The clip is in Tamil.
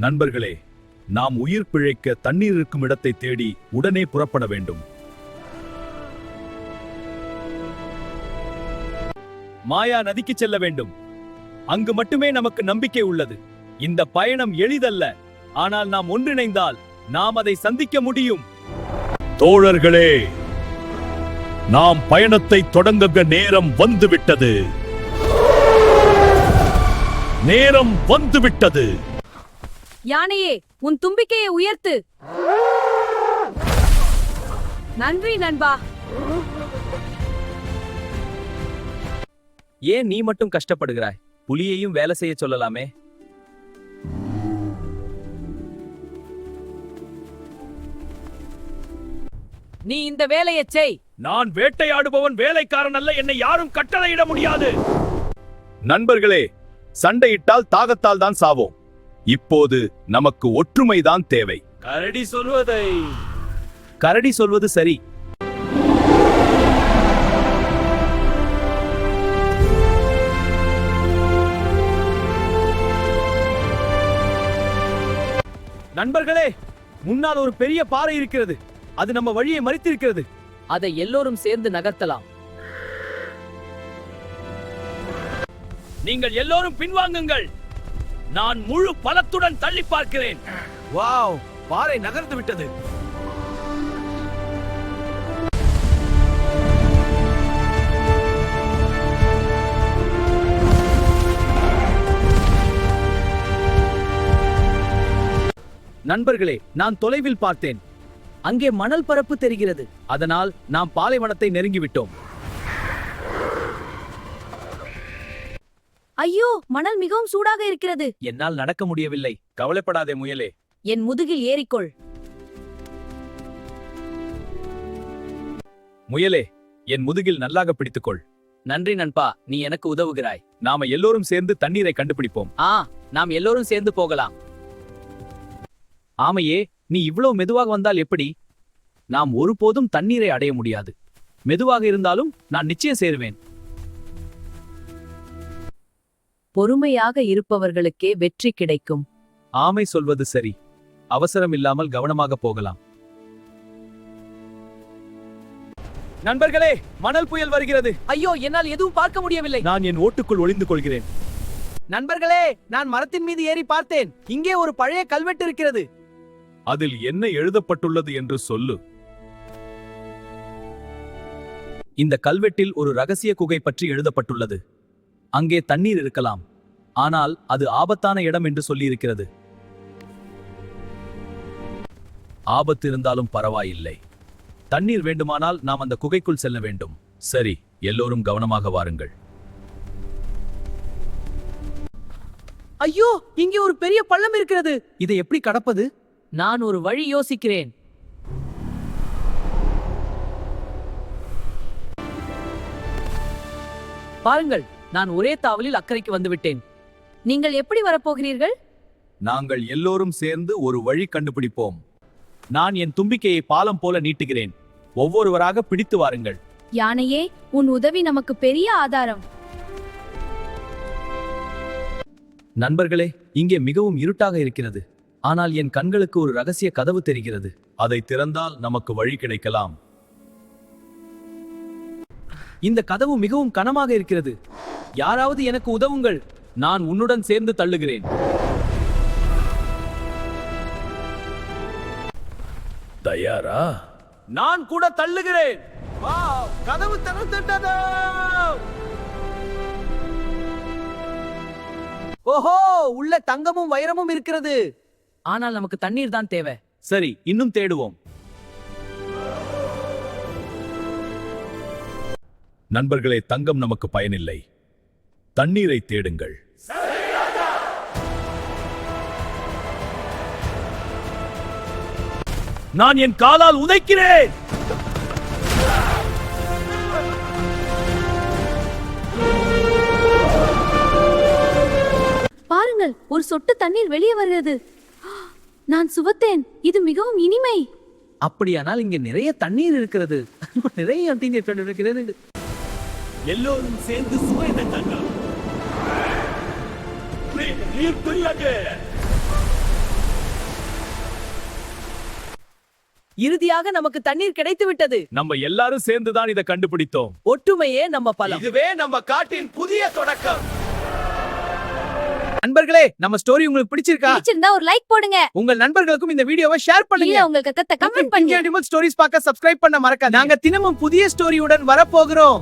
நண்பர்களே, நாம் உயிர் பிழைக்க தண்ணீர் இருக்கும் இடத்தை தேடி உடனே புறப்பட வேண்டும். மாயா நதிக்கு செல்ல வேண்டும். அங்கு மட்டுமே நமக்கு நம்பிக்கை உள்ளது. இந்த பயணம் எளிதல்ல, ஆனால் நாம் ஒன்றிணைந்தால் நாம் அதை சந்திக்க முடியும். தோழர்களே, நாம் பயணத்தை தொடங்க நேரம் வந்துவிட்டது. நேரம் வந்துவிட்டது. யானையே, உன் தும்பிக்கையை உயர்த்து. நன்றி நண்பா. ஏன் நீ மட்டும் கஷ்டப்படுகிறாய்? புலியையும் வேலை செய்ய சொல்லலாமே. நீ இந்த வேலையை செய். நான் வேட்டையாடுபவன், வேலைக்காரன் அல்ல. என்னை யாரும் கட்டளையிட முடியாது. நண்பர்களே, சண்டையிட்டால் தாகத்தால் தான் சாவோம். இப்போது நமக்கு ஒற்றுமைதான் தேவை. கரடி சொல்வது சரி. நண்பர்களே, முன்னால் ஒரு பெரிய பாறை இருக்கிறது. அது நம்ம வழியை மறித்திருக்கிறது. அதை எல்லோரும் சேர்ந்து நகர்த்தலாம். நீங்கள் எல்லோரும் பின்வாங்குங்கள். நான் முழு பலத்துடன் தள்ளி பார்க்கிறேன். வாவ், பாறை நகர்ந்து விட்டது. நண்பர்களே, நான் தொலைவில் பார்த்தேன். அங்கே மணல் பரப்பு தெரிகிறது. அதனால் நாம் பாலைவனத்தை நெருங்கிவிட்டோம். ஐயோ, மணல் மிகவும் சூடாக இருக்கிறது. என்னால் நடக்க முடியவில்லை. கவலைப்படாதே முயலே. என் முதுகில் ஏறிக்கொள். முயலே, என் முதுகில் நல்லாக பிடித்துக்கொள். நன்றி நண்பா, நீ எனக்கு உதவுகிறாய். நாம எல்லோரும் சேர்ந்து தண்ணீரை கண்டுபிடிப்போம். நாம் எல்லோரும் சேர்ந்து போகலாம். ஆமையே, நீ இவ்வளவு மெதுவாக வந்தால் எப்படி? நாம் ஒருபோதும் தண்ணீரை அடைய முடியாது. மெதுவாக இருந்தாலும் நான் நிச்சயம் சேருவேன். பொறுமையாக இருப்பவர்களுக்கே வெற்றி கிடைக்கும். ஆமை சொல்வது சரி. அவசரம் இல்லாமல் கவனமாக போகலாம். நண்பர்களே, மணல் புயல் வருகிறது. ஐயோ, என்னால் எதுவும் பார்க்க முடியவில்லை. நான் என் ஓட்டுக்குள் ஒளிந்து கொள்கிறேன். நண்பர்களே, நான் மரத்தின் மீது ஏறி பார்த்தேன். இங்கே ஒரு பழைய கல்வெட்டு இருக்கிறது. அதில் என்ன எழுதப்பட்டுள்ளது என்று சொல்லு. இந்த கல்வெட்டில் ஒரு ரகசிய குகை பற்றி எழுதப்பட்டுள்ளது. அங்கே தண்ணீர் இருக்கலாம், ஆனால் அது ஆபத்தான இடம் என்று சொல்லியிருக்கிறது. ஆபத்து இருந்தாலும் பரவாயில்லை. தண்ணீர் வேண்டுமானால் நாம் அந்த குகைக்குள் செல்ல வேண்டும். சரி, எல்லோரும் கவனமாக வாருங்கள். ஐயோ, இங்கே ஒரு பெரிய பள்ளம் இருக்கிறது. இதை எப்படி கடப்பது? நான் ஒரு வழி யோசிக்கிறேன். பாருங்கள், நான் ஒரே தாவலில் அக்கறைக்கு வந்துவிட்டேன். நீங்கள் எப்படி வரப்போகிறீர்கள்? நாங்கள் எல்லோரும் சேர்ந்து ஒரு வழி கண்டுபிடிப்போம். நான் என் தும்பிக்கையை பாலம் போல நீட்டுகிறேன். ஒவ்வொருவராக பிடித்து வாருங்கள். யானையே, உன் உதவி நமக்கு பெரிய ஆதாரம். நண்பர்களே, இங்கே மிகவும் இருட்டாக இருக்கிறது. ஆனால் என் கண்களுக்கு ஒரு ரகசிய கதவு தெரிகிறது. அதை திறந்தால் நமக்கு வழி கிடைக்கலாம். இந்த கதவு மிகவும் கனமாக இருக்கிறது. யாராவது எனக்கு உதவுங்கள். நான் உன்னுடன் சேர்ந்து தள்ளுகிறேன். தயாரா? நான் கூட தள்ளுகிறேன். கதவு திறந்துவிட்டது. ஓஹோ, உள்ள தங்கமும் வைரமும் இருக்கிறது. ஆனால் நமக்கு தண்ணீர் தான் தேவை. சரி, இன்னும் தேடுவோம். நண்பர்களே, தங்கம் நமக்கு பயனில்லை. தண்ணீரை தேடுங்கள். நான் என் காலால் உதைக்கிறேன். பாருங்கள், ஒரு சொட்டு தண்ணீர் வெளியே வருகிறது. நான் சுவைத்தேன். இது மிகவும் இனிமை. அப்படியானால் இங்கே நிறைய தண்ணீர் இருக்கிறது. நிறைய தண்ணீர் இருக்கிறது. எல்லோரும் சேர்ந்து சுவைத்த தங்கம். நீர் இறுதியாக நமக்கு தண்ணீர் கிடைத்து விட்டது. நம்ம எல்லாரும் சேர்ந்துதான் இதை கண்டுபிடித்தோம். ஒற்றுமையே நம்ம பலம். இதுவே நம்ம காட்டின் புதிய தொடக்கம். நண்பர்களே, நம்ம ஸ்டோரி உங்களுக்கு பிடிச்சிருக்கா? பிடிச்சிருந்தா ஒரு லைக் போடுங்க. உங்க நண்பர்களுக்கும் இந்த வீடியோவை ஷேர் பண்ணுங்க. இல்ல உங்க கருத்தை கமெண்ட் பண்ணுங்க. அனிமல் ஸ்டோரிஸ் பார்க்க சப்ஸ்கிரைப் பண்ண மறக்காதீங்க. நாங்க தினமும் புதிய ஸ்டோரியுடன் வரப்போகிறோம்.